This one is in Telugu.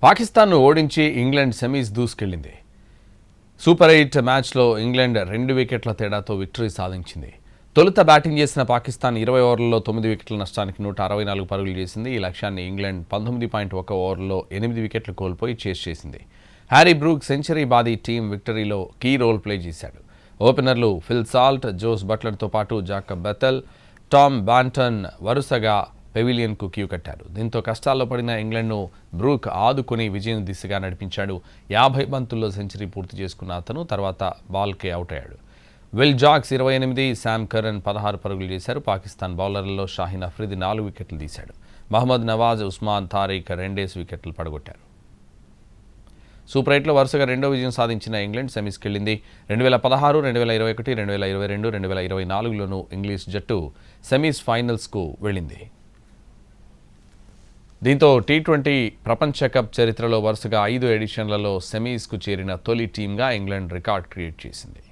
పాకిస్తాన్ను ఓడించి ఇంగ్లాండ్ సెమీస్ దూసుకెళ్లింది. సూపర్ 8 మ్యాచ్లో ఇంగ్లాండ్ 2 వికెట్ల తేడాతో విక్టరీ సాధించింది. తొలుత బ్యాటింగ్ చేసిన పాకిస్తాన్ 20 ఓవర్లలో 9 వికెట్ల నష్టానికి 164 పరుగులు చేసింది. ఈ లక్ష్యాన్ని ఇంగ్లాండ్ 19.1 ఓవర్లలో 8 వికెట్లు కోల్పోయి చేస్ చేసింది. హ్యారీ బ్రూక్ సెంచరీ బాది టీం విక్టరీలో కీ రోల్ ప్లే చేశాడు. ఓపెనర్లు ఫిల్ సాల్ట్, జోస్ బట్లర్తో పాటు జాకబ్ బెథెల్, టామ్ బాంటన్ వరుసగా పెవిలియన్కు క్యూ కట్టారు. దీంతో కష్టాల్లో పడిన ఇంగ్లాండ్ను బ్రూక్ ఆదుకుని విజయం దిశగా నడిపించాడు. 50 బంతుల్లో సెంచరీ పూర్తి చేసుకున్న అతను తర్వాత బాల్కే అవుట్ అయ్యాడు. విల్ జాక్స్ 28, శామ్ కరన్ 16 పరుగులు చేశారు. పాకిస్తాన్ బౌలర్లలో షాహీన్ అఫ్రిది 4 వికెట్లు తీశాడు. మహమ్మద్ నవాజ్, ఉస్మాన్ తారిక్ 2 వికెట్లు పడగొట్టారు. సూపర్ 8లో వరుసగా రెండో విజయం సాధించిన ఇంగ్లాండ్ సెమీస్కెళ్లింది. 2016, 2021, 2022, 2024లోనూ ఇంగ్లీష్ జట్టు సెమీస్ ఫైనల్స్కు వెళ్లింది. దీంతో టీ20 ప్రపంచ కప్ చరిత్రలో వరుసగా 5 ఎడిషన్లలో సెమీస్కు చేరిన తొలి టీమ్గా ఇంగ్లాండ్ రికార్డ్ క్రియేట్ చేసింది.